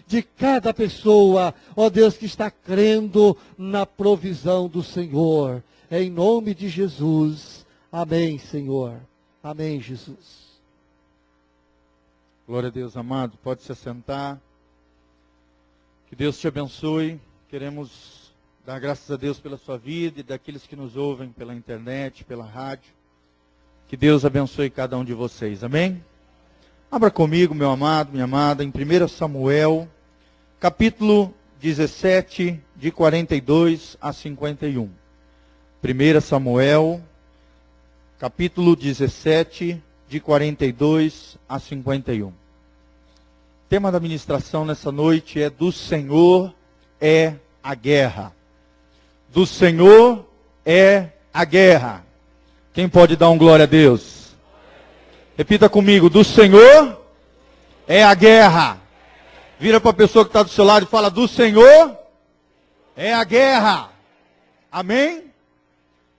de cada pessoa, ó Deus, que está crendo na provisão do Senhor. Em nome de Jesus. Amém, Senhor. Amém, Jesus. Glória a Deus, amado. Pode se assentar. Que Deus te abençoe. Queremos dar graças a Deus pela sua vida e daqueles que nos ouvem pela internet, pela rádio. Que Deus abençoe cada um de vocês. Amém? Abra comigo, meu amado, minha amada, em 1 Samuel, capítulo 17, de 42 a 51. 1 Samuel, capítulo 17, de 42 a 51. O tema da ministração nessa noite é: do Senhor é a guerra. Do Senhor é a guerra. Quem pode dar um glória a Deus? Repita comigo: do Senhor é a guerra. Vira para a pessoa que está do seu lado e fala: do Senhor é a guerra. Amém?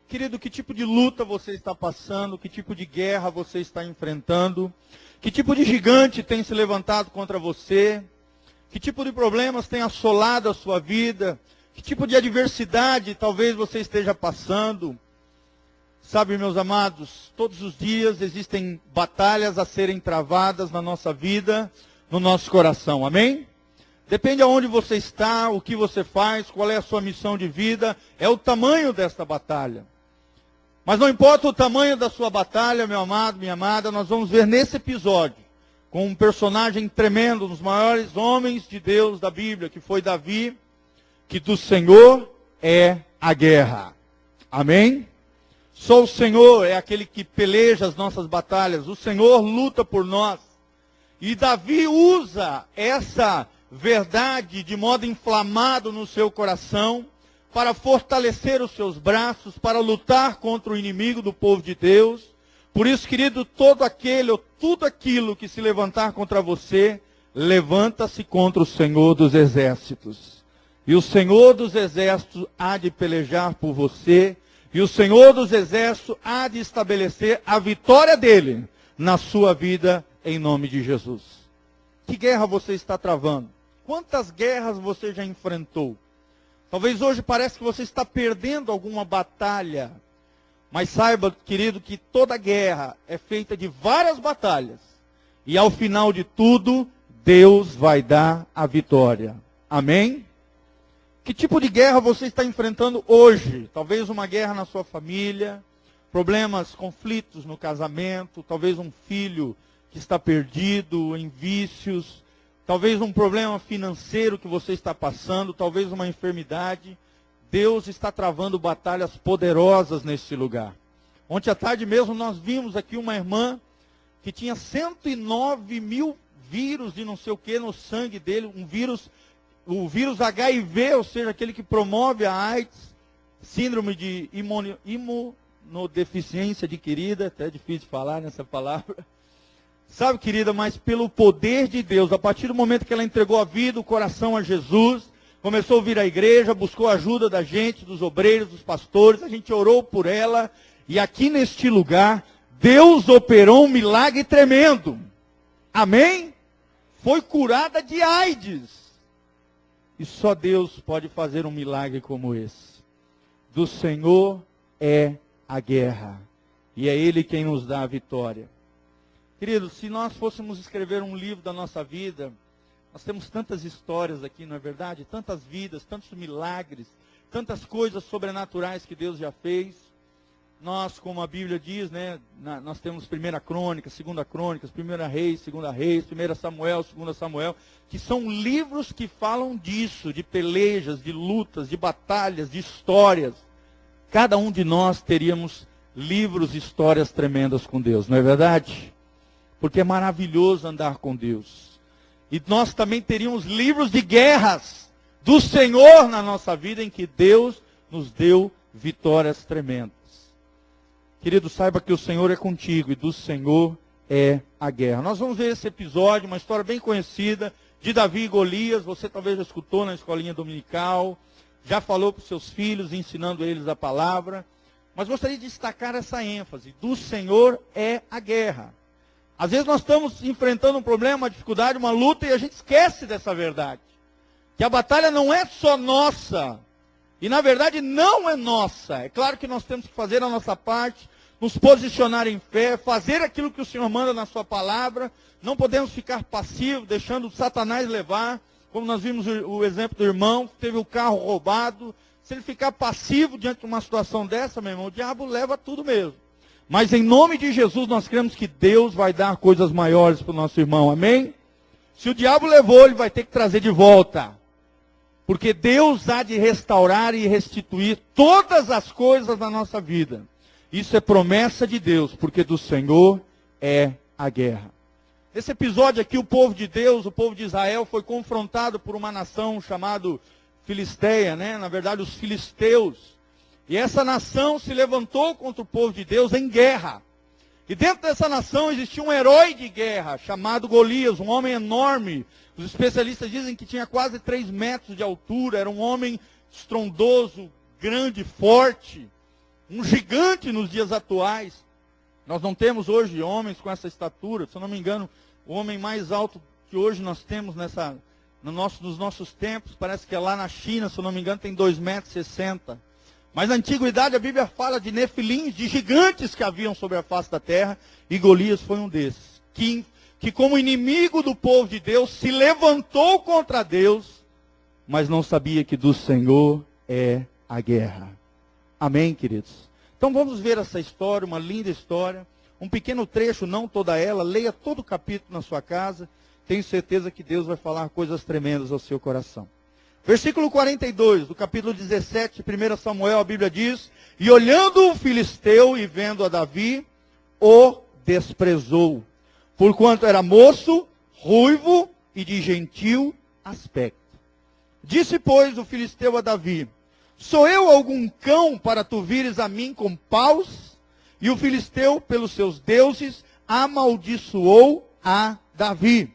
Querido, que tipo de luta você está passando? Que tipo de guerra você está enfrentando? Que tipo de gigante tem se levantado contra você? Que tipo de problemas tem assolado a sua vida? Que tipo de adversidade talvez você esteja passando? Sabe, meus amados, todos os dias existem batalhas a serem travadas na nossa vida, no nosso coração, amém? Depende aonde você está, o que você faz, qual é a sua missão de vida, é o tamanho desta batalha. Mas não importa o tamanho da sua batalha, meu amado, minha amada, nós vamos ver nesse episódio, com um personagem tremendo, um dos maiores homens de Deus da Bíblia, que foi Davi, que do Senhor é a guerra. Amém? Só o Senhor é aquele que peleja as nossas batalhas. O Senhor luta por nós. E Davi usa essa verdade de modo inflamado no seu coração para fortalecer os seus braços, para lutar contra o inimigo do povo de Deus. Por isso, querido, todo aquele ou tudo aquilo que se levantar contra você, levanta-se contra o Senhor dos exércitos. E o Senhor dos exércitos há de pelejar por você. E o Senhor dos exércitos há de estabelecer a vitória dele na sua vida, em nome de Jesus. Que guerra você está travando? Quantas guerras você já enfrentou? Talvez hoje pareça que você está perdendo alguma batalha. Mas saiba, querido, que toda guerra é feita de várias batalhas. E ao final de tudo, Deus vai dar a vitória. Amém? Que tipo de guerra você está enfrentando hoje? Talvez uma guerra na sua família, problemas, conflitos no casamento, talvez um filho que está perdido em vícios, talvez um problema financeiro que você está passando, talvez uma enfermidade. Deus está travando batalhas poderosas neste lugar. Ontem à tarde mesmo nós vimos aqui uma irmã que tinha 109 mil vírus de não sei o que no sangue dele, o vírus HIV, ou seja, aquele que promove a AIDS, síndrome de imunodeficiência adquirida, até é difícil falar nessa palavra. Sabe, querida, mas pelo poder de Deus, a partir do momento que ela entregou a vida, o coração a Jesus, começou a vir à igreja, buscou a ajuda da gente, dos obreiros, dos pastores, a gente orou por ela, e aqui neste lugar, Deus operou um milagre tremendo. Amém? Foi curada de AIDS. E só Deus pode fazer um milagre como esse. Do Senhor é a guerra. E é Ele quem nos dá a vitória. Queridos, se nós fôssemos escrever um livro da nossa vida, nós temos tantas histórias aqui, não é verdade? Tantas vidas, tantos milagres, tantas coisas sobrenaturais que Deus já fez. Nós, como a Bíblia diz, né, nós temos 1 Crônicas, 2 Crônicas, 1 Reis, 2 Reis, 1 Samuel, 2 Samuel, que são livros que falam disso, de pelejas, de lutas, de batalhas, de histórias. Cada um de nós teríamos livros, histórias tremendas com Deus, não é verdade? Porque é maravilhoso andar com Deus. E nós também teríamos livros de guerras do Senhor na nossa vida, em que Deus nos deu vitórias tremendas. Querido, saiba que o Senhor é contigo e do Senhor é a guerra. Nós vamos ver esse episódio, uma história bem conhecida, de Davi e Golias. Você talvez já escutou na escolinha dominical, já falou para os seus filhos, ensinando eles a palavra. Mas gostaria de destacar essa ênfase: do Senhor é a guerra. Às vezes nós estamos enfrentando um problema, uma dificuldade, uma luta, e a gente esquece dessa verdade. Que a batalha não é só nossa. E na verdade não é nossa. É claro que nós temos que fazer a nossa parte, nos posicionar em fé, fazer aquilo que o Senhor manda na sua palavra. Não podemos ficar passivos, deixando Satanás levar. Como nós vimos o exemplo do irmão, que teve o carro roubado. Se ele ficar passivo diante de uma situação dessa, meu irmão, o diabo leva tudo mesmo. Mas em nome de Jesus nós cremos que Deus vai dar coisas maiores para o nosso irmão, amém? Se o diabo levou, ele vai ter que trazer de volta. Porque Deus há de restaurar e restituir todas as coisas na nossa vida. Isso é promessa de Deus, porque do Senhor é a guerra. Nesse episódio aqui, o povo de Deus, o povo de Israel, foi confrontado por uma nação chamada Filisteia, né? Na verdade, os filisteus. E essa nação se levantou contra o povo de Deus em guerra. E dentro dessa nação existia um herói de guerra, chamado Golias, um homem enorme. Os especialistas dizem que tinha quase 3 metros de altura, era um homem estrondoso, grande, forte, um gigante nos dias atuais. Nós não temos hoje homens com essa estatura, se eu não me engano, o homem mais alto que hoje nós temos nos nossos tempos, parece que é lá na China, se eu não me engano, tem 2,60 metros. Mas na antiguidade a Bíblia fala de nefilins, de gigantes que haviam sobre a face da terra, e Golias foi um desses, que como inimigo do povo de Deus, se levantou contra Deus, mas não sabia que do Senhor é a guerra. Amém, queridos? Então vamos ver essa história, uma linda história, um pequeno trecho, não toda ela, leia todo o capítulo na sua casa, tenho certeza que Deus vai falar coisas tremendas ao seu coração. Versículo 42, do capítulo 17, 1 Samuel, a Bíblia diz: E olhando o filisteu e vendo a Davi, o desprezou, porquanto era moço, ruivo e de gentil aspecto. Disse, pois, o filisteu a Davi: Sou eu algum cão para tu vires a mim com paus? E o filisteu, pelos seus deuses, amaldiçoou a Davi.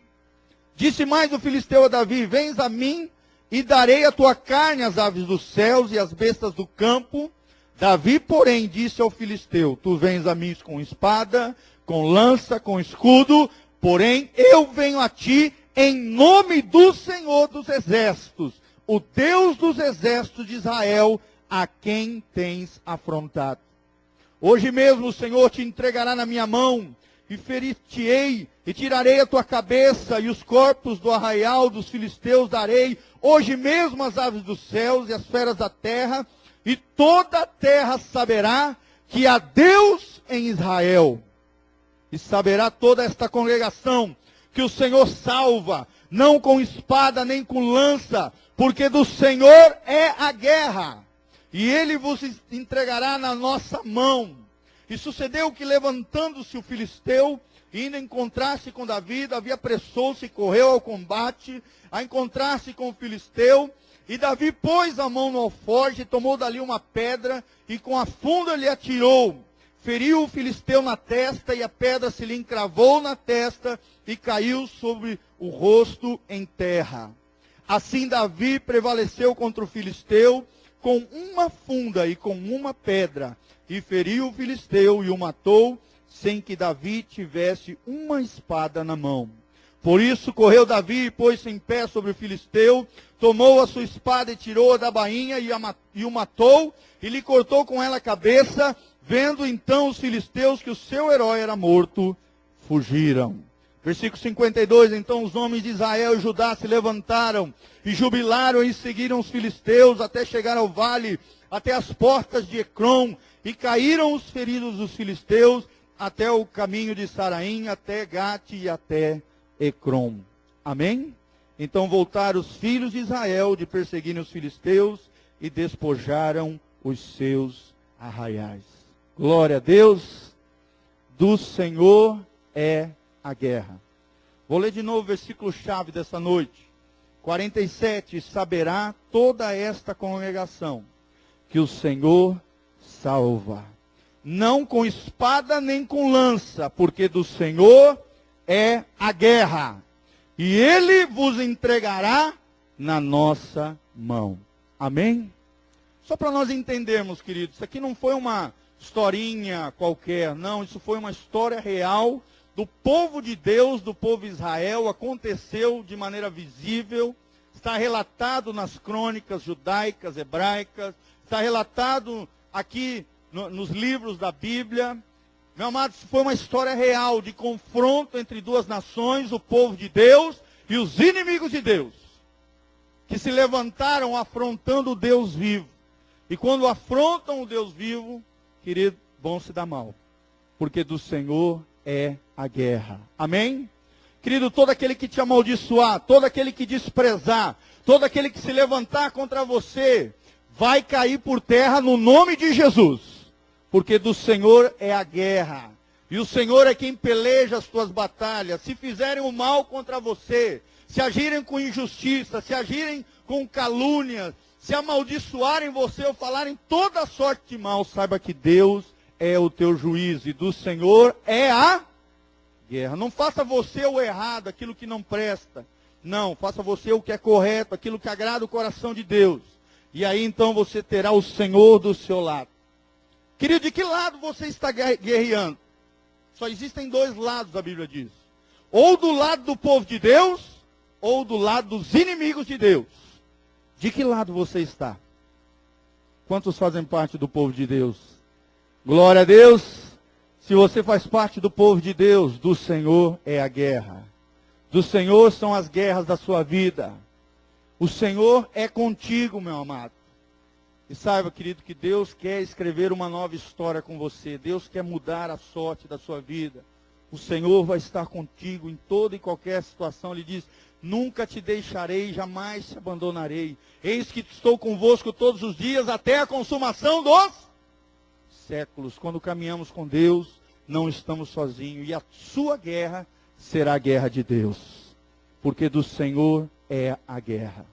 Disse mais o filisteu a Davi: Vens a mim, e darei a tua carne às aves dos céus e às bestas do campo. Davi, porém, disse ao filisteu: Tu vens a mim com espada, com lança, com escudo, porém eu venho a ti em nome do Senhor dos exércitos, o Deus dos exércitos de Israel, a quem tens afrontado. Hoje mesmo o Senhor te entregará na minha mão, e ferir-te-ei, e tirarei a tua cabeça, e os corpos do arraial dos filisteus darei hoje mesmo às aves dos céus e às feras da terra, e toda a terra saberá que há Deus em Israel. E saberá toda esta congregação que o Senhor salva, não com espada nem com lança, porque do Senhor é a guerra, e ele vos entregará na nossa mão. E sucedeu que, levantando-se o filisteu, indo encontrar-se com Davi, Davi apressou-se e correu ao combate, a encontrar-se com o filisteu, e Davi pôs a mão no alforje, tomou dali uma pedra, e com a funda lhe atirou. Feriu o filisteu na testa, e a pedra se lhe encravou na testa, e caiu sobre o rosto em terra. Assim Davi prevaleceu contra o filisteu, com uma funda e com uma pedra, e feriu o filisteu e o matou, sem que Davi tivesse uma espada na mão. Por isso correu Davi e pôs-se em pé sobre o filisteu, tomou a sua espada e tirou-a da bainha e o matou, e lhe cortou com ela a cabeça. Vendo então os filisteus que o seu herói era morto, fugiram. Versículo 52, então os homens de Israel e Judá se levantaram e jubilaram e seguiram os filisteus até chegar ao vale, até as portas de Ecrom, e caíram os feridos dos filisteus até o caminho de Saraim, até Gate e até Ecrom. Amém? Então voltaram os filhos de Israel de perseguirem os filisteus e despojaram os seus arraiais. Glória a Deus, do Senhor é a guerra. Vou ler de novo o versículo-chave dessa noite. 47, saberá toda esta congregação que o Senhor salva, não com espada nem com lança, porque do Senhor é a guerra, e Ele vos entregará na nossa mão. Amém? Só para nós entendermos, queridos, isso aqui não foi uma historinha qualquer, não, isso foi uma história real do povo de Deus, do povo de Israel, aconteceu de maneira visível, está relatado nas crônicas judaicas, hebraicas, está relatado aqui nos livros da Bíblia. Meu amado, isso foi uma história real de confronto entre duas nações, o povo de Deus e os inimigos de Deus, que se levantaram afrontando o Deus vivo. E quando afrontam o Deus vivo, querido, vão se dar mal, porque do Senhor é a guerra. Amém? Querido, todo aquele que te amaldiçoar, todo aquele que desprezar, todo aquele que se levantar contra você, vai cair por terra no nome de Jesus. Porque do Senhor é a guerra. E o Senhor é quem peleja as tuas batalhas. Se fizerem o mal contra você, se agirem com injustiça, se agirem com calúnia, se amaldiçoarem você ou falarem toda sorte de mal, saiba que Deus é o teu juiz. E do Senhor é a guerra. Não faça você o errado, aquilo que não presta. Não, faça você o que é correto, aquilo que agrada o coração de Deus. E aí então você terá o Senhor do seu lado. Querido, de que lado você está guerreando? Só existem dois lados, a Bíblia diz. Ou do lado do povo de Deus, ou do lado dos inimigos de Deus. De que lado você está? Quantos fazem parte do povo de Deus? Glória a Deus. Se você faz parte do povo de Deus, do Senhor é a guerra. Do Senhor são as guerras da sua vida. O Senhor é contigo, meu amado. E saiba, querido, que Deus quer escrever uma nova história com você. Deus quer mudar a sorte da sua vida. O Senhor vai estar contigo em toda e qualquer situação. Ele diz, nunca te deixarei, jamais te abandonarei. Eis que estou convosco todos os dias, até a consumação dos séculos. Quando caminhamos com Deus, não estamos sozinhos. E a sua guerra será a guerra de Deus. Porque do Senhor é a guerra.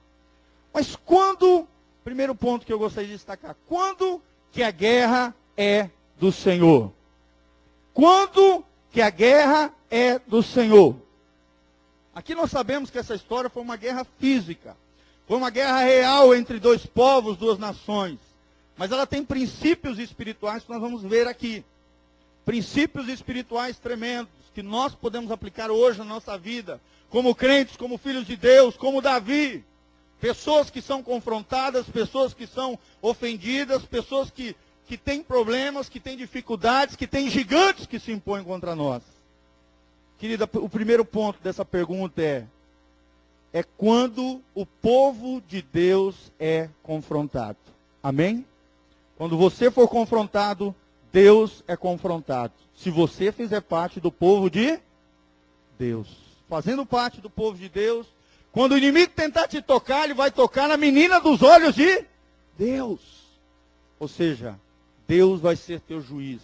Mas quando, primeiro ponto que eu gostaria de destacar, quando que a guerra é do Senhor? Quando que a guerra é do Senhor? Aqui nós sabemos que essa história foi uma guerra física. Foi uma guerra real entre dois povos, duas nações. Mas ela tem princípios espirituais que nós vamos ver aqui. Princípios espirituais tremendos que nós podemos aplicar hoje na nossa vida. Como crentes, como filhos de Deus, como Davi. Pessoas que são confrontadas, pessoas que são ofendidas, pessoas que têm problemas, que têm dificuldades, que têm gigantes que se impõem contra nós. Querida, o primeiro ponto dessa pergunta é quando o povo de Deus é confrontado. Amém? Quando você for confrontado, Deus é confrontado. Se você fizer parte do povo de Deus. Fazendo parte do povo de Deus, quando o inimigo tentar te tocar, ele vai tocar na menina dos olhos de Deus. Ou seja, Deus vai ser teu juiz.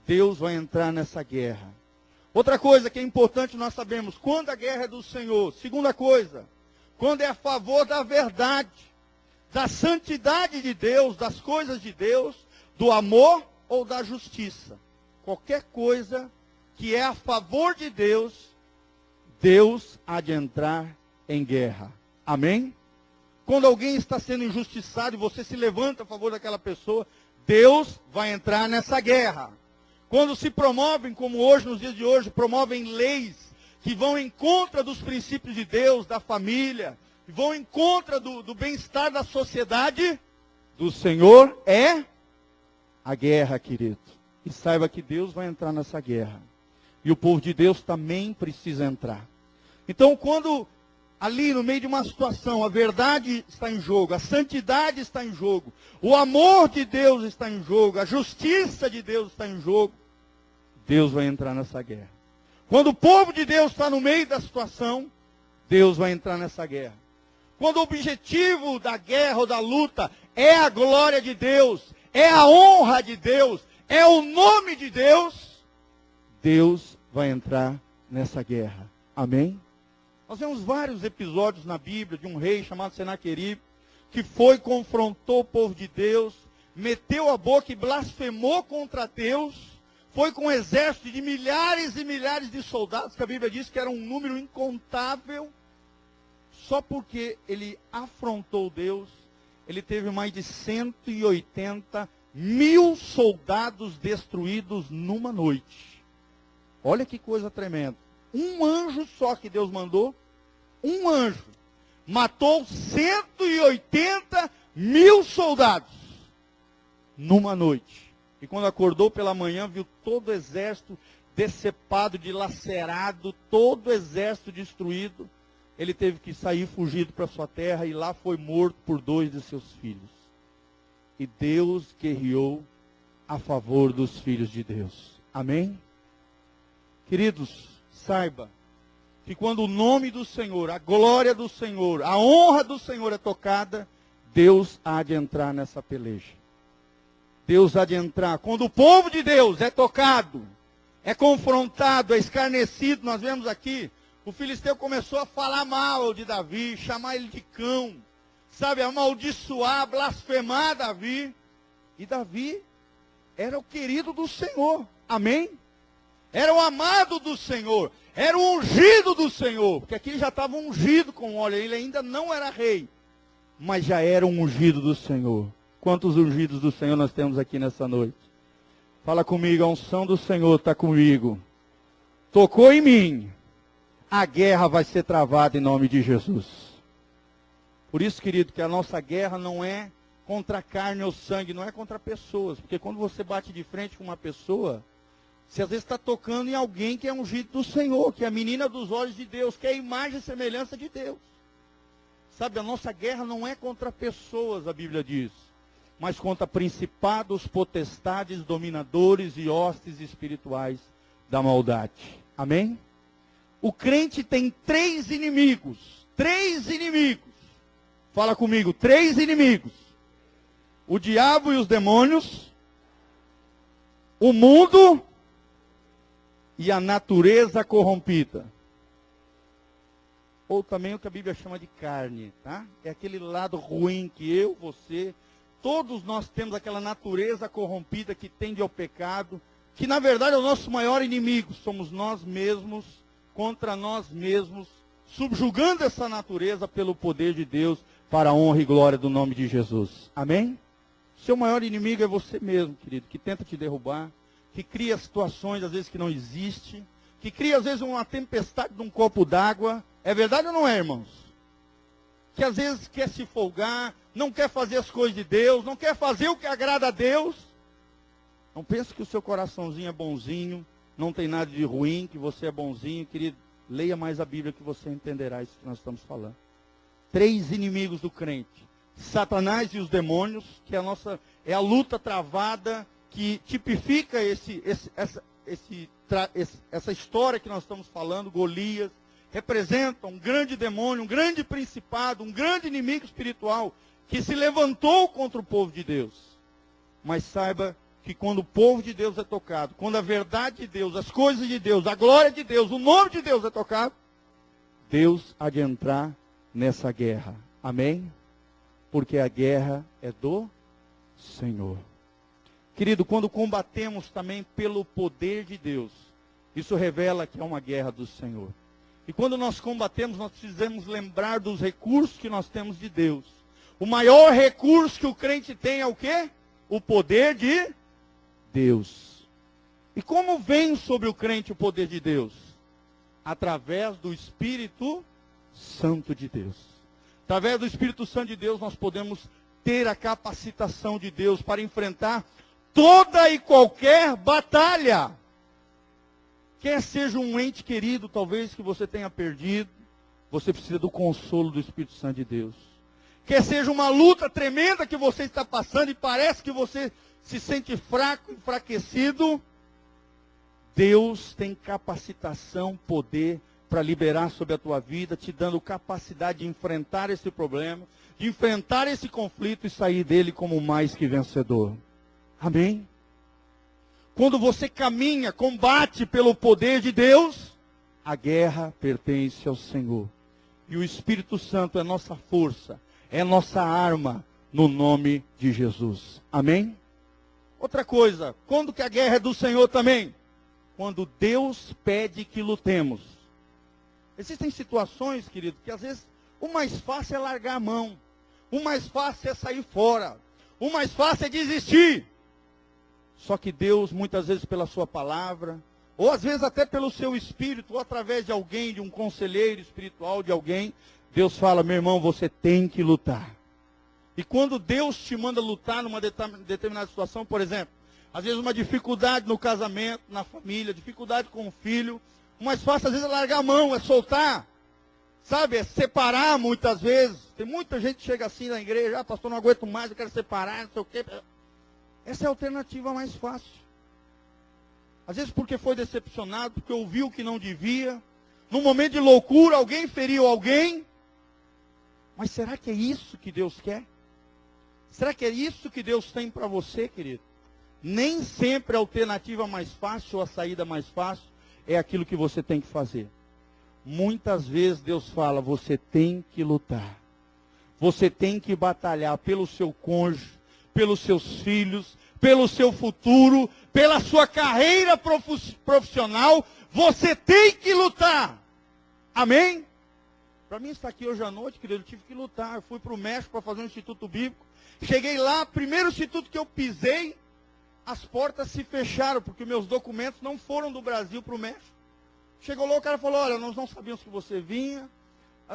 Deus vai entrar nessa guerra. Outra coisa que é importante nós sabemos, quando a guerra é do Senhor. Segunda coisa, quando é a favor da verdade, da santidade de Deus, das coisas de Deus, do amor ou da justiça. Qualquer coisa que é a favor de Deus, Deus há de entrar em guerra. Amém? Quando alguém está sendo injustiçado e você se levanta a favor daquela pessoa, Deus vai entrar nessa guerra. Quando se promovem, como hoje, nos dias de hoje, promovem leis que vão em contra dos princípios de Deus, da família, vão em contra do bem-estar da sociedade, do Senhor é a guerra, querido. E saiba que Deus vai entrar nessa guerra. E o povo de Deus também precisa entrar. Então, quando ali no meio de uma situação, a verdade está em jogo, a santidade está em jogo, o amor de Deus está em jogo, a justiça de Deus está em jogo, Deus vai entrar nessa guerra. Quando o povo de Deus está no meio da situação, Deus vai entrar nessa guerra. Quando o objetivo da guerra ou da luta é a glória de Deus, é a honra de Deus, é o nome de Deus, Deus vai entrar nessa guerra. Amém? Nós vemos vários episódios na Bíblia de um rei chamado Senaqueribe, que foi, confrontou o povo de Deus, meteu a boca e blasfemou contra Deus, foi com um exército de milhares e milhares de soldados, que a Bíblia diz que era um número incontável, só porque ele afrontou Deus, ele teve mais de 180 mil soldados destruídos numa noite. Olha que coisa tremenda. Um anjo só que Deus mandou, um anjo, matou 180 mil soldados numa noite. E quando acordou pela manhã, viu todo o exército decepado, dilacerado, todo o exército destruído. Ele teve que sair fugido para sua terra e lá foi morto por 2 de seus filhos. E Deus guerreou a favor dos filhos de Deus. Amém? Queridos, saiba que quando o nome do Senhor, a glória do Senhor, a honra do Senhor é tocada, Deus há de entrar nessa peleja. Deus há de entrar. Quando o povo de Deus é tocado, é confrontado, é escarnecido, nós vemos aqui, o filisteu começou a falar mal de Davi, chamar ele de cão, sabe, amaldiçoar, blasfemar Davi. E Davi era o querido do Senhor, amém? Era o amado do Senhor, era o ungido do Senhor, porque aqui já estava ungido com óleo, ele ainda não era rei, mas já era um ungido do Senhor. Quantos ungidos do Senhor nós temos aqui nessa noite? Fala comigo, a unção do Senhor está comigo. Tocou em mim. A guerra vai ser travada em nome de Jesus. Por isso, querido, que a nossa guerra não é contra a carne ou sangue, não é contra pessoas. Porque quando você bate de frente com uma pessoa, você às vezes está tocando em alguém que é ungido do Senhor, que é a menina dos olhos de Deus, que é a imagem e semelhança de Deus. Sabe, a nossa guerra não é contra pessoas, a Bíblia diz, mas contra principados, potestades, dominadores e hostes espirituais da maldade. Amém? O crente tem 3 inimigos. 3 inimigos. Fala comigo, 3 inimigos. O diabo e os demônios, o mundo e a natureza corrompida. Ou também o que a Bíblia chama de carne, tá? É aquele lado ruim que eu, você, todos nós temos aquela natureza corrompida que tende ao pecado, que na verdade é o nosso maior inimigo. Somos nós mesmos, contra nós mesmos, subjugando essa natureza pelo poder de Deus, para a honra e glória do nome de Jesus. Amém? Seu maior inimigo é você mesmo, querido, que tenta te derrubar, que cria situações às vezes que não existem, que cria às vezes uma tempestade de um copo d'água. É verdade ou não é, irmãos? Que às vezes quer se folgar, não quer fazer as coisas de Deus, não quer fazer o que agrada a Deus. Não pense que o seu coraçãozinho é bonzinho, não tem nada de ruim, que você é bonzinho, querido. Leia mais a Bíblia que você entenderá isso que nós estamos falando. 3 inimigos do crente. Satanás e os demônios, que é a luta travada, que tipifica essa história que nós estamos falando, Golias. Representa um grande demônio, um grande principado, um grande inimigo espiritual, que se levantou contra o povo de Deus. Mas saiba que quando o povo de Deus é tocado, quando a verdade de Deus, as coisas de Deus, a glória de Deus, o nome de Deus é tocado, Deus há de entrar nessa guerra. Amém? Porque a guerra é do Senhor. Querido, quando combatemos também pelo poder de Deus, isso revela que é uma guerra do Senhor. E quando nós combatemos, nós precisamos lembrar dos recursos que nós temos de Deus. O maior recurso que o crente tem é o quê? O poder de Deus. E como vem sobre o crente o poder de Deus? Através do Espírito Santo de Deus. Através do Espírito Santo de Deus, nós podemos ter a capacitação de Deus para enfrentar toda e qualquer batalha. Quer seja um ente querido, talvez, que você tenha perdido, você precisa do consolo do Espírito Santo de Deus. Quer seja uma luta tremenda que você está passando e parece que você se sente fraco, enfraquecido, Deus tem capacitação, poder para liberar sobre a tua vida, te dando capacidade de enfrentar esse problema, de enfrentar esse conflito e sair dele como mais que vencedor. Amém? Quando você caminha, combate pelo poder de Deus, a guerra pertence ao Senhor. E o Espírito Santo é nossa força, é nossa arma, no nome de Jesus. Amém? Outra coisa, quando que a guerra é do Senhor também? Quando Deus pede que lutemos. Existem situações, querido, que às vezes o mais fácil é largar a mão. O mais fácil é sair fora. O mais fácil é desistir. Só que Deus, muitas vezes pela sua palavra, ou às vezes até pelo seu espírito, ou através de alguém, de um conselheiro espiritual, de alguém, Deus fala, meu irmão, você tem que lutar. E quando Deus te manda lutar numa determinada situação, por exemplo, às vezes uma dificuldade no casamento, na família, dificuldade com o filho, o mais fácil às vezes é largar a mão, é soltar, sabe, é separar muitas vezes. Tem muita gente que chega assim na igreja, ah, pastor, não aguento mais, eu quero separar, não sei o quê. Essa é a alternativa mais fácil. Às vezes porque foi decepcionado, porque ouviu o que não devia. Num momento de loucura, alguém feriu alguém. Mas será que é isso que Deus quer? Será que é isso que Deus tem para você, querido? Nem sempre a alternativa mais fácil, ou a saída mais fácil, é aquilo que você tem que fazer. Muitas vezes Deus fala, você tem que lutar. Você tem que batalhar pelo seu cônjuge, pelos seus filhos, pelo seu futuro, pela sua carreira profissional. Você tem que lutar. Amém? Para mim estar aqui hoje à noite, querido, eu tive que lutar. Eu fui para o México para fazer um instituto bíblico. Cheguei lá, primeiro instituto que eu pisei, as portas se fecharam, porque meus documentos não foram do Brasil para o México. Chegou lá, o cara falou, olha, nós não sabíamos que você vinha,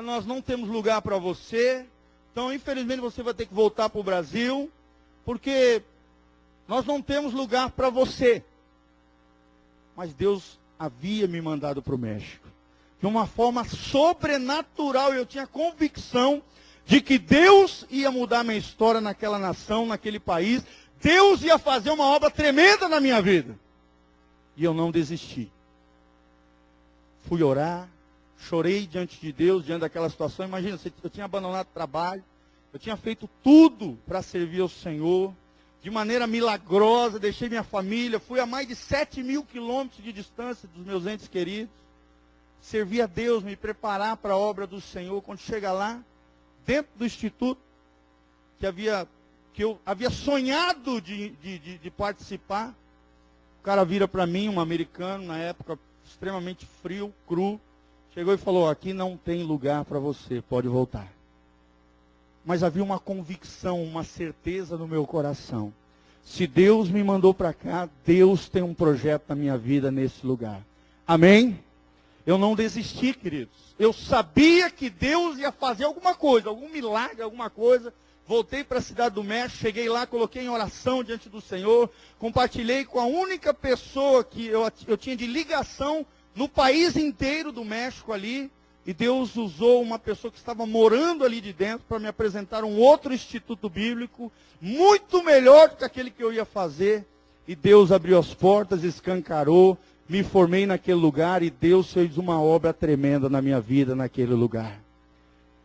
nós não temos lugar para você, então infelizmente você vai ter que voltar para o Brasil, porque nós não temos lugar para você. Mas Deus havia me mandado para o México. De uma forma sobrenatural, eu tinha convicção de que Deus ia mudar minha história naquela nação, naquele país. Deus ia fazer uma obra tremenda na minha vida. E eu não desisti. Fui orar, chorei diante de Deus, diante daquela situação. Imagina, eu tinha abandonado o trabalho, eu tinha feito tudo para servir ao Senhor. De maneira milagrosa, deixei minha família, fui a mais de 7.000 quilômetros de distância dos meus entes queridos. Servi a Deus, me preparar para a obra do Senhor. Quando chega lá, dentro do instituto, que eu havia sonhado de participar, o cara vira para mim, um americano, na época, extremamente frio, cru, chegou e falou, aqui não tem lugar para você, pode voltar. Mas havia uma convicção, uma certeza no meu coração. Se Deus me mandou para cá, Deus tem um projeto na minha vida nesse lugar. Amém? Eu não desisti, queridos. Eu sabia que Deus ia fazer alguma coisa, algum milagre, alguma coisa. Voltei para a cidade do México, cheguei lá, coloquei em oração diante do Senhor, compartilhei com a única pessoa que eu tinha de ligação no país inteiro do México ali. E Deus usou uma pessoa que estava morando ali de dentro para me apresentar um outro instituto bíblico, muito melhor do que aquele que eu ia fazer. E Deus abriu as portas, escancarou, me formei naquele lugar e Deus fez uma obra tremenda na minha vida naquele lugar.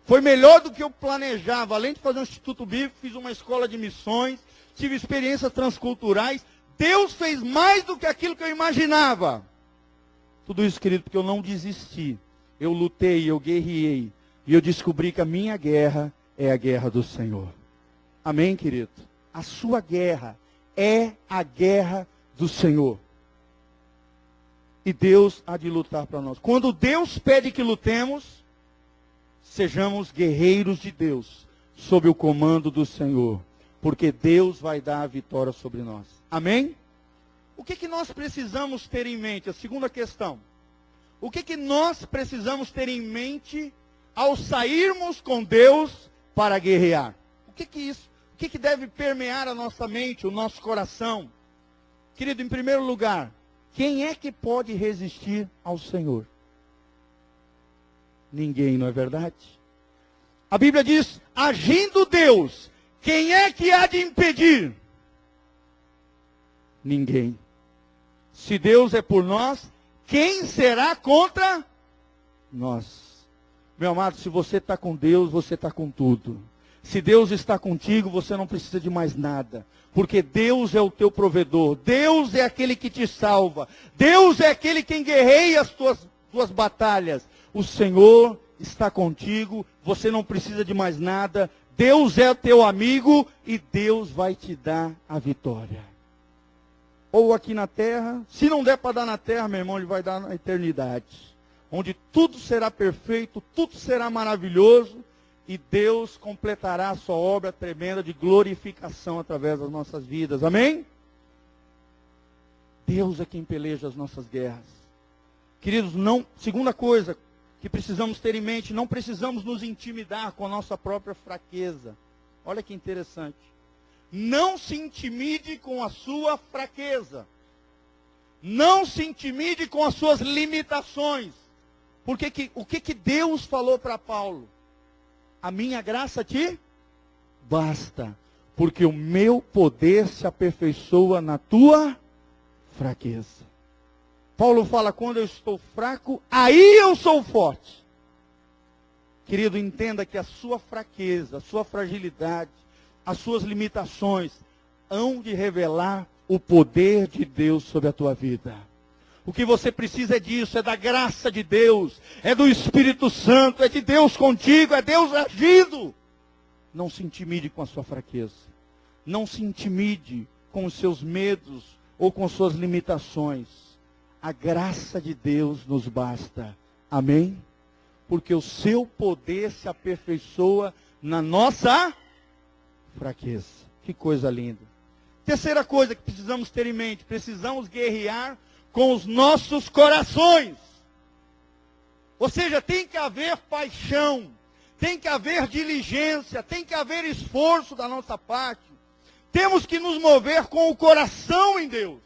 Foi melhor do que eu planejava. Além de fazer um instituto bíblico, fiz uma escola de missões, tive experiências transculturais. Deus fez mais do que aquilo que eu imaginava. Tudo isso, querido, porque eu não desisti. Eu lutei, eu guerreei. E eu descobri que a minha guerra é a guerra do Senhor. Amém, querido? A sua guerra é a guerra do Senhor. E Deus há de lutar para nós. Quando Deus pede que lutemos, sejamos guerreiros de Deus, sob o comando do Senhor. Porque Deus vai dar a vitória sobre nós. Amém? O que nós precisamos ter em mente? A segunda questão. O que nós precisamos ter em mente ao sairmos com Deus para guerrear? O que deve permear a nossa mente, o nosso coração? Querido, em primeiro lugar, quem é que pode resistir ao Senhor? Ninguém, não é verdade? A Bíblia diz, agindo Deus, quem é que há de impedir? Ninguém. Se Deus é por nós, quem será contra nós? Meu amado, se você está com Deus, você está com tudo. Se Deus está contigo, você não precisa de mais nada. Porque Deus é o teu provedor. Deus é aquele que te salva. Deus é aquele quem guerreia as tuas batalhas. O Senhor está contigo. Você não precisa de mais nada. Deus é teu amigo e Deus vai te dar a vitória. Ou aqui na terra, se não der para dar na terra, meu irmão, ele vai dar na eternidade. Onde tudo será perfeito, tudo será maravilhoso, e Deus completará a sua obra tremenda de glorificação através das nossas vidas. Amém? Deus é quem peleja as nossas guerras. Queridos, segunda coisa que precisamos ter em mente, não precisamos nos intimidar com a nossa própria fraqueza. Olha que interessante. Não se intimide com a sua fraqueza. Não se intimide com as suas limitações. Porque o que Deus falou para Paulo? A minha graça te basta, porque o meu poder se aperfeiçoa na tua fraqueza. Paulo fala, quando eu estou fraco, aí eu sou forte. Querido, entenda que a sua fraqueza, a sua fragilidade, as suas limitações hão de revelar o poder de Deus sobre a tua vida. O que você precisa é disso, é da graça de Deus, é do Espírito Santo, é de Deus contigo, é Deus agindo. Não se intimide com a sua fraqueza. Não se intimide com os seus medos ou com suas limitações. A graça de Deus nos basta. Amém? Porque o seu poder se aperfeiçoa na nossa fraqueza. Que coisa linda. Terceira coisa que precisamos ter em mente, precisamos guerrear com os nossos corações. Ou seja, tem que haver paixão, tem que haver diligência, tem que haver esforço da nossa parte. Temos que nos mover com o coração em Deus,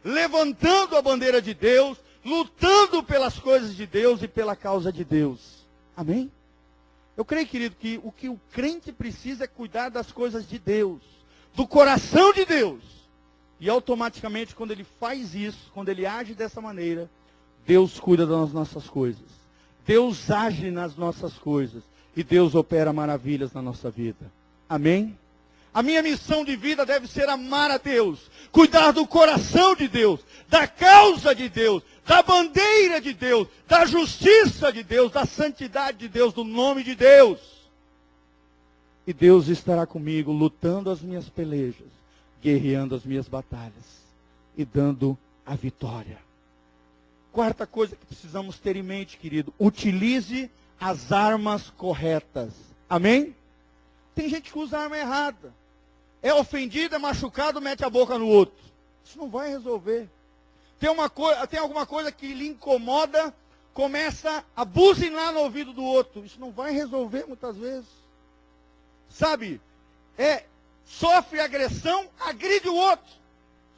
levantando a bandeira de Deus, lutando pelas coisas de Deus e pela causa de Deus. Amém? Eu creio, querido, que o crente precisa é cuidar das coisas de Deus, do coração de Deus. E automaticamente, quando ele faz isso, quando ele age dessa maneira, Deus cuida das nossas coisas. Deus age nas nossas coisas. E Deus opera maravilhas na nossa vida. Amém? A minha missão de vida deve ser amar a Deus, cuidar do coração de Deus, da causa de Deus, da bandeira de Deus, da justiça de Deus, da santidade de Deus, do nome de Deus. E Deus estará comigo, lutando as minhas pelejas, guerreando as minhas batalhas e dando a vitória. Quarta coisa que precisamos ter em mente, querido, utilize as armas corretas. Amém? Tem gente que usa a arma errada. É ofendido, é machucado, mete a boca no outro. Isso não vai resolver. Tem alguma coisa que lhe incomoda, começa a buzinar no ouvido do outro. Isso não vai resolver muitas vezes. Sabe? Sofre agressão, agride o outro.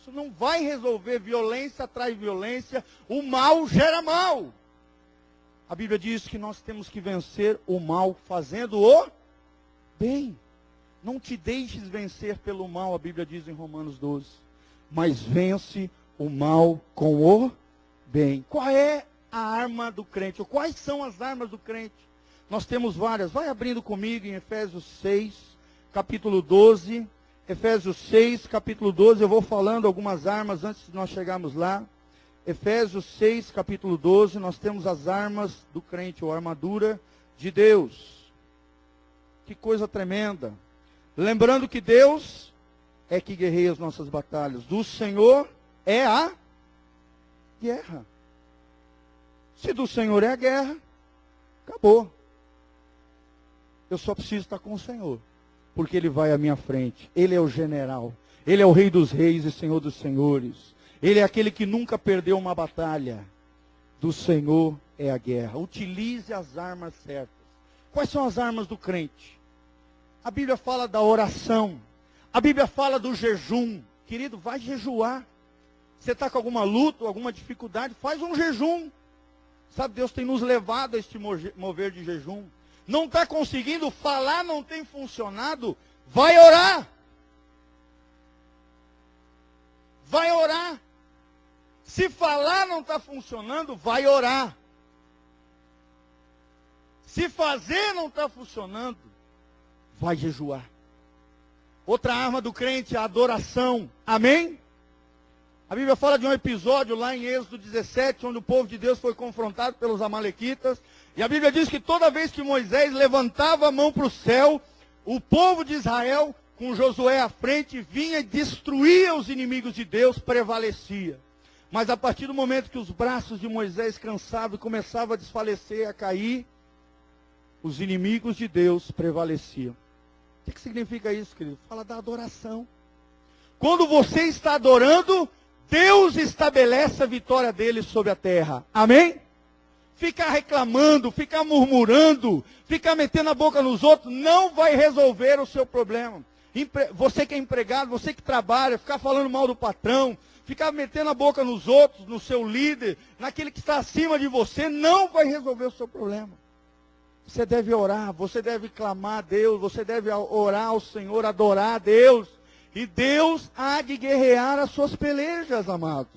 Isso não vai resolver. Violência atrai violência. O mal gera mal. A Bíblia diz que nós temos que vencer o mal fazendo o bem. Não te deixes vencer pelo mal, a Bíblia diz em Romanos 12. Mas vence o mal com o bem. Qual é a arma do crente? Ou quais são as armas do crente? Nós temos várias. Vai abrindo comigo em Efésios 6, capítulo 12. Efésios 6, capítulo 12. Eu vou falando algumas armas antes de nós chegarmos lá. Efésios 6, capítulo 12. Nós temos as armas do crente, ou a armadura de Deus. Que coisa tremenda. Lembrando que Deus é que guerreia as nossas batalhas. Do Senhor é a guerra. Se do Senhor é a guerra, acabou. Eu só preciso estar com o Senhor, porque Ele vai à minha frente. Ele é o general. Ele é o Rei dos reis e Senhor dos senhores. Ele é aquele que nunca perdeu uma batalha. Do Senhor é a guerra. Utilize as armas certas. Quais são as armas do crente? A Bíblia fala da oração. A Bíblia fala do jejum. Querido, vai jejuar. Você está com alguma luta, alguma dificuldade, faz um jejum. Sabe, Deus tem nos levado a este mover de jejum. Não está conseguindo falar, não tem funcionado, vai orar. Vai orar. Se falar não está funcionando, vai orar. Se fazer não está funcionando, vai jejuar. Outra arma do crente é a adoração. Amém? A Bíblia fala de um episódio lá em Êxodo 17, onde o povo de Deus foi confrontado pelos amalequitas. E a Bíblia diz que toda vez que Moisés levantava a mão para o céu, o povo de Israel, com Josué à frente, vinha e destruía os inimigos de Deus, prevalecia. Mas a partir do momento que os braços de Moisés cansavam e começavam a desfalecer, a cair, os inimigos de Deus prevaleciam. O que significa isso, querido? Fala da adoração. Quando você está adorando, Deus estabelece a vitória dele sobre a terra. Amém? Ficar reclamando, ficar murmurando, ficar metendo a boca nos outros, não vai resolver o seu problema. Você que é empregado, você que trabalha, ficar falando mal do patrão, ficar metendo a boca nos outros, no seu líder, naquele que está acima de você, não vai resolver o seu problema. Você deve orar, você deve clamar a Deus, você deve orar ao Senhor, adorar a Deus. E Deus há de guerrear as suas pelejas, amado.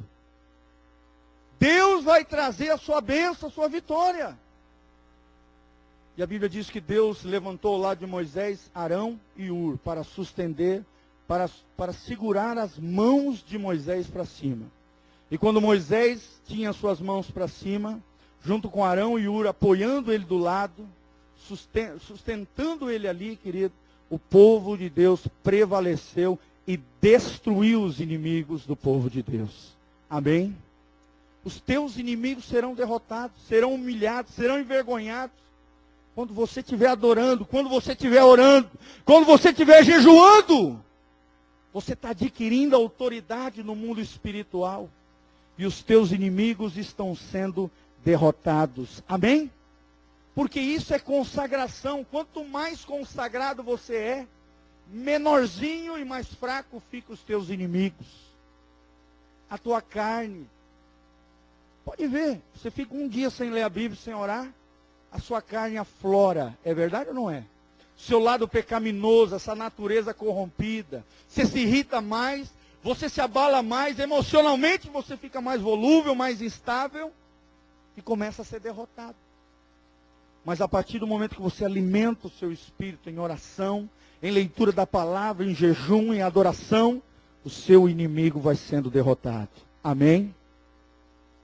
Deus vai trazer a sua bênção, a sua vitória. E a Bíblia diz que Deus levantou lá de Moisés, Arão e Ur, para sustentar, para segurar as mãos de Moisés para cima. E quando Moisés tinha suas mãos para cima, junto com Arão e Ur, apoiando ele do lado, sustentando ele ali, querido, o povo de Deus prevaleceu e destruiu os inimigos do povo de Deus. Amém? Os teus inimigos serão derrotados, serão humilhados, serão envergonhados. Quando você estiver adorando, quando você estiver orando, quando você estiver jejuando, você está adquirindo autoridade no mundo espiritual. E os teus inimigos estão sendo derrotados. Amém? Porque isso é consagração. Quanto mais consagrado você é, menorzinho e mais fraco ficam os teus inimigos. A tua carne. Pode ver, você fica um dia sem ler a Bíblia, sem orar, a sua carne aflora. É verdade ou não é? Seu lado pecaminoso, essa natureza corrompida. Você se irrita mais, você se abala mais, emocionalmente você fica mais volúvel, mais instável e começa a ser derrotado. Mas a partir do momento que você alimenta o seu espírito em oração, em leitura da palavra, em jejum, em adoração, o seu inimigo vai sendo derrotado. Amém?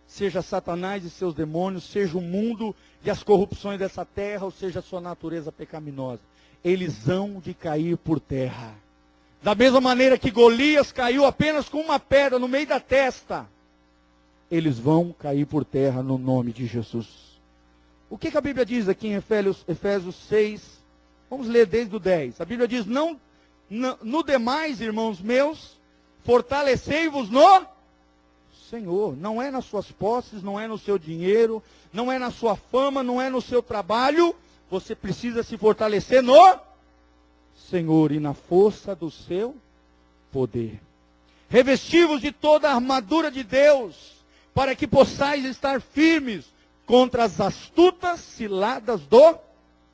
Seja Satanás e seus demônios, seja o mundo e as corrupções dessa terra, ou seja a sua natureza pecaminosa. Eles hão de cair por terra. Da mesma maneira que Golias caiu apenas com uma pedra no meio da testa, eles vão cair por terra no nome de Jesus. O que a Bíblia diz aqui em Efésios 6? Vamos ler desde o 10. A Bíblia diz, no demais, irmãos meus, fortalecei-vos no Senhor. Não é nas suas posses, não é no seu dinheiro, não é na sua fama, não é no seu trabalho. Você precisa se fortalecer no Senhor e na força do seu poder. Revesti-vos de toda a armadura de Deus, para que possais estar firmes contra as astutas ciladas do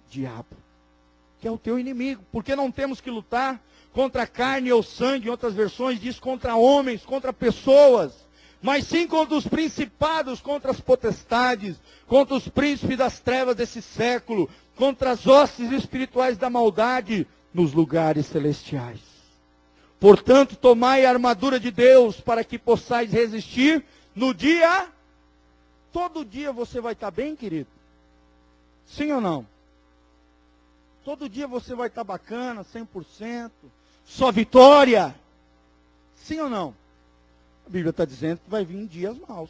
diabo, que é o teu inimigo. Porque não temos que lutar contra carne ou sangue, em outras versões diz contra homens, contra pessoas, mas sim contra os principados, contra as potestades, contra os príncipes das trevas desse século, contra as hostes espirituais da maldade nos lugares celestiais. Portanto, tomai a armadura de Deus para que possais resistir no dia. Todo dia você vai estar bem, querido? Sim ou não? Todo dia você vai estar bacana, 100%, só vitória? Sim ou não? A Bíblia está dizendo que vai vir dias maus.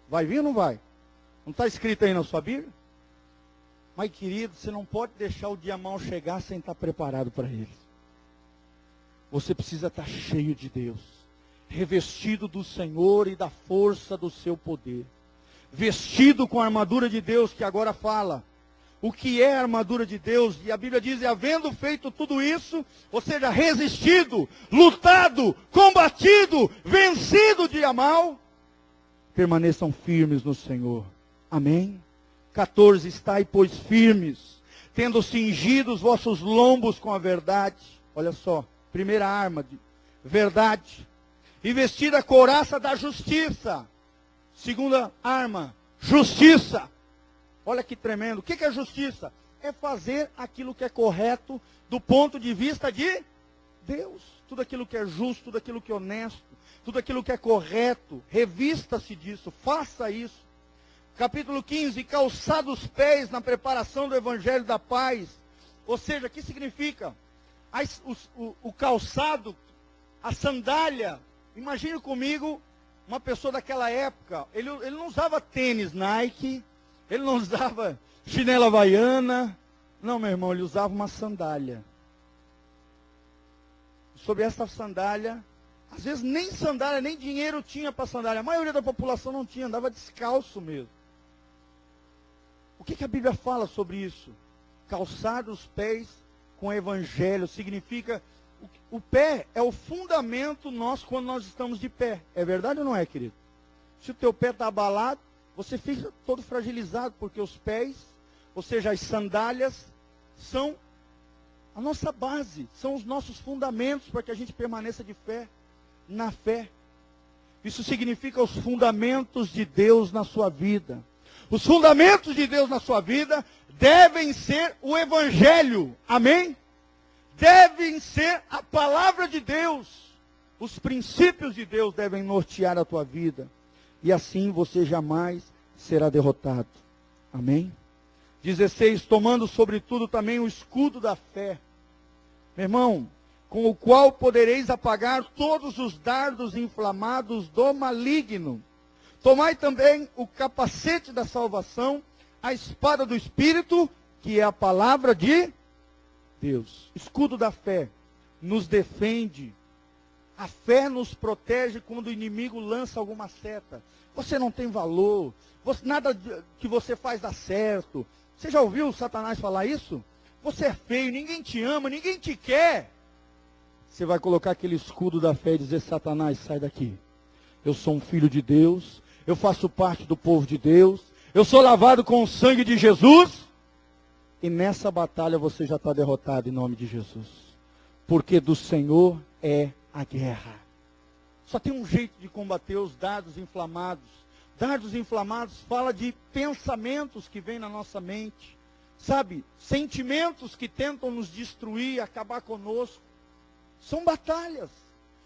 Vai vir ou não vai? Não está escrito aí na sua Bíblia? Mas, querido, você não pode deixar o dia mau chegar sem estar preparado para ele. Você precisa estar cheio de Deus, revestido do Senhor e da força do seu poder. Vestido com a armadura de Deus, que agora fala. O que é a armadura de Deus? E a Bíblia diz, e havendo feito tudo isso, ou seja, resistido, lutado, combatido, vencido o dia mal, permaneçam firmes no Senhor. Amém? 14, estai, pois, firmes, tendo cingido os vossos lombos com a verdade. Olha só, primeira arma, verdade. E vestida a couraça da justiça. Segunda arma, justiça. Olha que tremendo. O que é justiça? É fazer aquilo que é correto do ponto de vista de Deus. Tudo aquilo que é justo, tudo aquilo que é honesto, tudo aquilo que é correto. Revista-se disso, faça isso. Capítulo 15, calçado os pés na preparação do Evangelho da Paz. Ou seja, o que significa? O calçado, a sandália. Imagine comigo uma pessoa daquela época. Ele não usava tênis Nike, ele não usava chinela havaiana. Não, meu irmão, ele usava uma sandália. Sobre essa sandália, Às vezes nem sandália, nem dinheiro tinha para sandália. A maioria da população não tinha, andava descalço mesmo. O que a Bíblia fala sobre isso? Calçar os pés com o evangelho significa, o pé é o fundamento nosso quando nós estamos de pé. É verdade ou não é, querido? Se o teu pé está abalado, você fica todo fragilizado, porque os pés, ou seja, as sandálias, são a nossa base, são os nossos fundamentos para que a gente permaneça de fé, na fé. Isso significa os fundamentos de Deus na sua vida. Os fundamentos de Deus na sua vida devem ser o Evangelho, amém? Devem ser a palavra de Deus. Os princípios de Deus devem nortear a tua vida. E assim você jamais será derrotado, amém? 16, tomando sobretudo também o escudo da fé. Meu irmão, com o qual podereis apagar todos os dardos inflamados do maligno. Tomai também o capacete da salvação, a espada do Espírito, que é a palavra de Deus. Escudo da fé nos defende. A fé nos protege quando o inimigo lança alguma seta. Você não tem valor, nada que você faz dá certo. Você já ouviu Satanás falar isso? Você é feio, ninguém te ama, ninguém te quer. Você vai colocar aquele escudo da fé e dizer: Satanás, sai daqui. Eu sou um filho de Deus, eu faço parte do povo de Deus, eu sou lavado com o sangue de Jesus. E nessa batalha você já está derrotado em nome de Jesus. Porque do Senhor é a guerra. Só tem um jeito de combater os dardos inflamados. Dardos inflamados fala de pensamentos que vêm na nossa mente. Sabe? Sentimentos que tentam nos destruir, acabar conosco. São batalhas.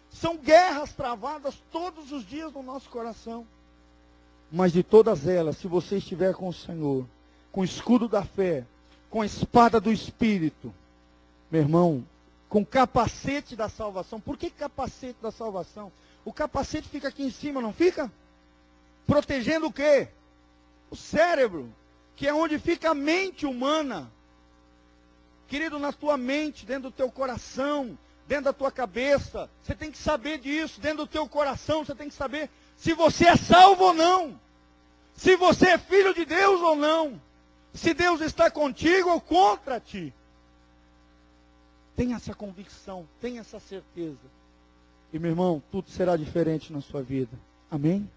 São guerras travadas todos os dias no nosso coração. Mas de todas elas, se você estiver com o Senhor, com o escudo da fé, com a espada do Espírito, meu irmão, com o capacete da salvação. Por que capacete da salvação? O capacete fica aqui em cima, não fica? Protegendo o quê? O cérebro, que é onde fica a mente humana. Querido, na tua mente, dentro do teu coração, dentro da tua cabeça, você tem que saber disso. Dentro do teu coração, você tem que saber se você é salvo ou não. Se você é filho de Deus ou não. Se Deus está contigo ou contra ti. Tenha essa convicção, tenha essa certeza. E meu irmão, tudo será diferente na sua vida. Amém?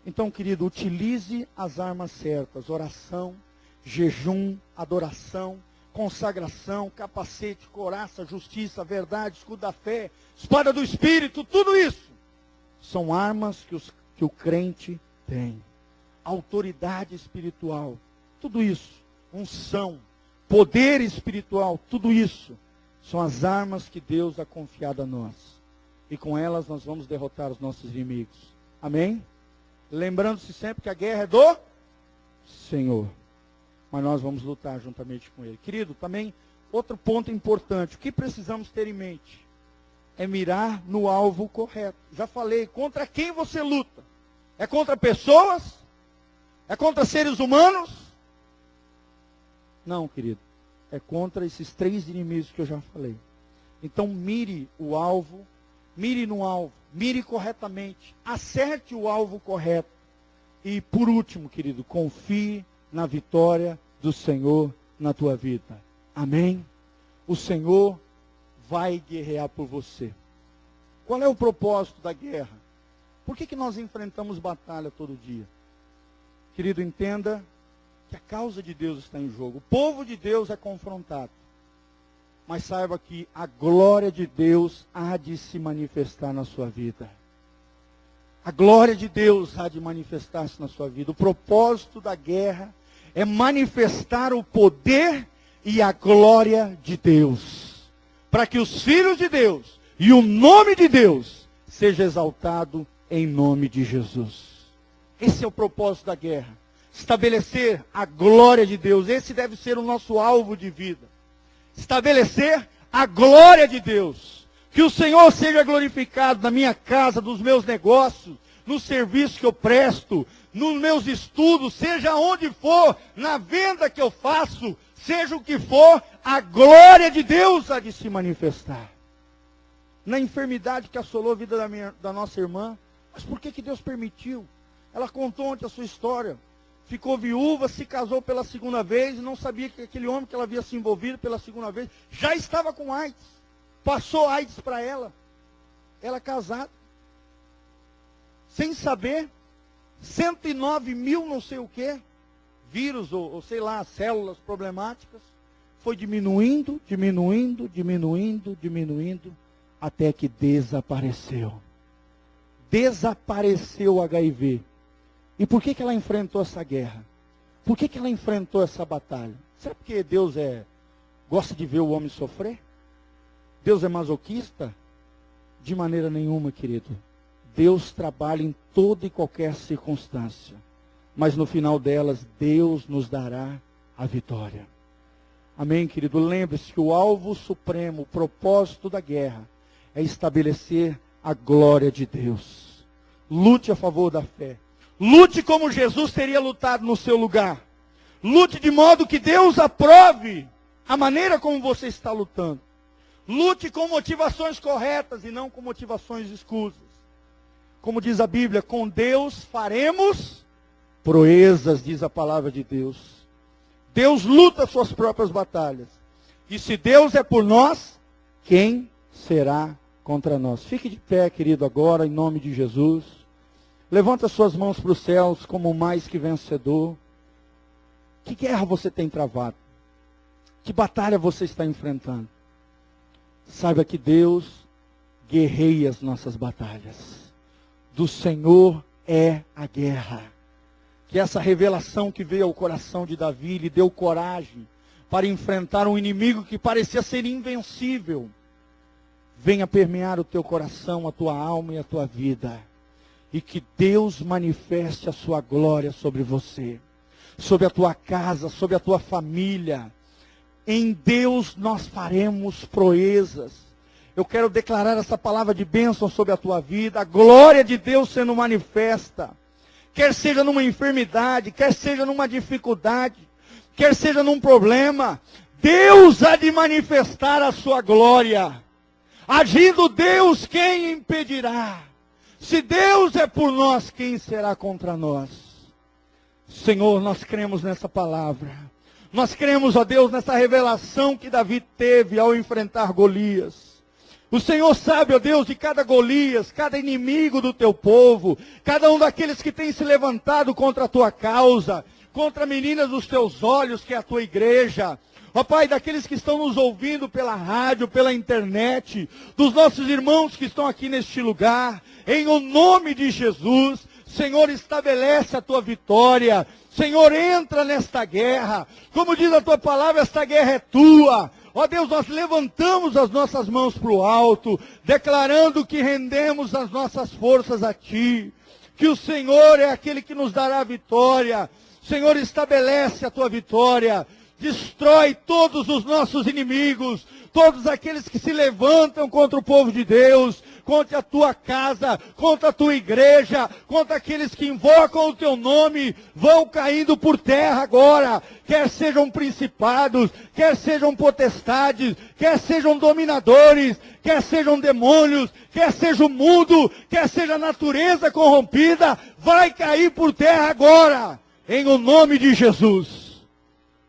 Então, querido, utilize as armas certas. Oração, jejum, adoração, consagração, capacete, coraça, justiça, verdade, escudo da fé, espada do Espírito, tudo isso são armas que o crente tem. Autoridade espiritual, tudo isso, unção, poder espiritual, tudo isso são as armas que Deus ha confiado a nós. E com elas nós vamos derrotar os nossos inimigos. Amém? Lembrando-se sempre que a guerra é do Senhor. Mas nós vamos lutar juntamente com Ele. Querido, também outro ponto importante. O que precisamos ter em mente? É mirar no alvo correto. Já falei, contra quem você luta? É contra pessoas? É contra seres humanos? Não, querido. É contra esses 3 inimigos que eu já falei. Então mire o alvo, mire no alvo, mire corretamente, acerte o alvo correto. E por último, querido, confie na vitória do Senhor na tua vida. Amém? O Senhor vai guerrear por você. Qual é o propósito da guerra? Por que nós enfrentamos batalha todo dia? Querido, entenda que a causa de Deus está em jogo. O povo de Deus é confrontado. Mas saiba que a glória de Deus há de se manifestar na sua vida. A glória de Deus há de manifestar-se na sua vida. O propósito da guerra é manifestar o poder e a glória de Deus. Para que os filhos de Deus e o nome de Deus seja exaltado em nome de Jesus. Esse é o propósito da guerra. Estabelecer a glória de Deus. Esse deve ser o nosso alvo de vida. Estabelecer a glória de Deus. Que o Senhor seja glorificado na minha casa, nos meus negócios, no serviço que eu presto, nos meus estudos, seja onde for, na venda que eu faço, seja o que for, a glória de Deus há de se manifestar. na enfermidade que assolou a vida da nossa irmã. Mas por que Deus permitiu? Ela contou ontem a sua história. Ficou viúva, se casou pela segunda vez, e não sabia que aquele homem que ela havia se envolvido pela segunda vez, já estava com AIDS. Passou AIDS para ela. Ela casada. Sem saber, 109 mil não sei o quê, vírus ou sei lá, células problemáticas, foi diminuindo, até que desapareceu. Desapareceu o HIV. E por que ela enfrentou essa guerra? Por que ela enfrentou essa batalha? Será porque Deus gosta de ver o homem sofrer? Deus é masoquista? De maneira nenhuma, querido. Deus trabalha em toda e qualquer circunstância. Mas no final delas, Deus nos dará a vitória. Amém, querido? Lembre-se que o alvo supremo, o propósito da guerra, é estabelecer a glória de Deus. Lute a favor da fé. Lute como Jesus teria lutado no seu lugar. Lute de modo que Deus aprove a maneira como você está lutando. Lute com motivações corretas e não com motivações escusas. Como diz a Bíblia, com Deus faremos proezas, diz a palavra de Deus. Deus luta suas próprias batalhas. E se Deus é por nós, quem será contra nós? Fique de pé, querido, agora, em nome de Jesus. Levanta suas mãos para os céus como mais que vencedor. Que guerra você tem travado? Que batalha você está enfrentando? Saiba que Deus guerreia as nossas batalhas. Do Senhor é a guerra. Que essa revelação que veio ao coração de Davi lhe deu coragem para enfrentar um inimigo que parecia ser invencível. Venha permear o teu coração, a tua alma e a tua vida. E que Deus manifeste a sua glória sobre você, sobre a tua casa, sobre a tua família. Em Deus nós faremos proezas. Eu quero declarar essa palavra de bênção sobre a tua vida. A glória de Deus sendo manifesta. Quer seja numa enfermidade, quer seja numa dificuldade, quer seja num problema. Deus há de manifestar a sua glória. Agindo Deus, quem impedirá? Se Deus é por nós, quem será contra nós? Senhor, nós cremos nessa palavra. Nós cremos, ó Deus, nessa revelação que Davi teve ao enfrentar Golias. O Senhor sabe, ó Deus, de cada Golias, cada inimigo do teu povo, cada um daqueles que tem se levantado contra a tua causa, contra a menina dos teus olhos, que é a tua igreja. Ó Pai, daqueles que estão nos ouvindo pela rádio, pela internet, dos nossos irmãos que estão aqui neste lugar, em o nome de Jesus, Senhor, estabelece a tua vitória. Senhor, entra nesta guerra. Como diz a tua palavra, esta guerra é tua. Ó Deus, nós levantamos as nossas mãos para o alto, declarando que rendemos as nossas forças a Ti. Que o Senhor é aquele que nos dará a vitória. Senhor, estabelece a Tua vitória. Destrói todos os nossos inimigos, todos aqueles que se levantam contra o povo de Deus, contra a tua casa, contra a tua igreja, contra aqueles que invocam o teu nome, vão caindo por terra agora, quer sejam principados, quer sejam potestades, quer sejam dominadores, quer sejam demônios, quer seja o mundo, quer seja a natureza corrompida, vai cair por terra agora, em o nome de Jesus.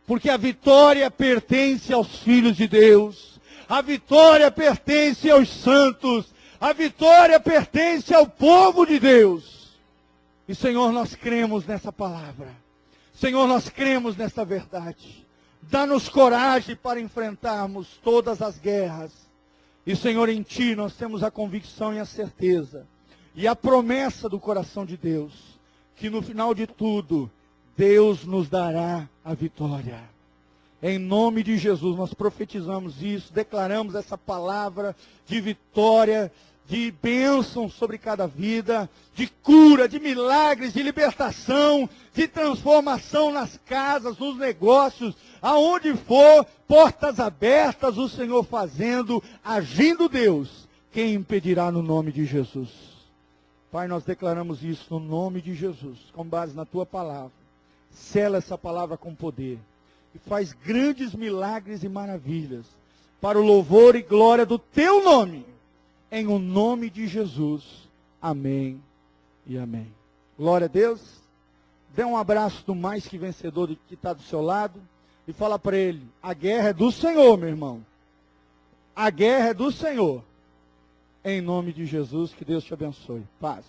Porque a vitória pertence aos filhos de Deus. A vitória pertence aos santos. A vitória pertence ao povo de Deus. E, Senhor, nós cremos nessa palavra. Senhor, nós cremos nessa verdade. Dá-nos coragem para enfrentarmos todas as guerras. E, Senhor, em Ti nós temos a convicção e a certeza. E a promessa do coração de Deus. Que no final de tudo, Deus nos dará a vitória. Em nome de Jesus, nós profetizamos isso, declaramos essa palavra de vitória, de bênção sobre cada vida, de cura, de milagres, de libertação, de transformação nas casas, nos negócios, aonde for, portas abertas, o Senhor fazendo, agindo Deus. Quem impedirá no nome de Jesus? Pai, nós declaramos isso no nome de Jesus, com base na Tua palavra. Sela essa palavra com poder e faz grandes milagres e maravilhas para o louvor e glória do Teu nome, em o nome de Jesus. Amém e amém. Glória a Deus. Dê um abraço do mais que vencedor que está do seu lado e fala para ele: a guerra é do Senhor, meu irmão. A guerra é do Senhor. Em nome de Jesus, que Deus te abençoe. Paz.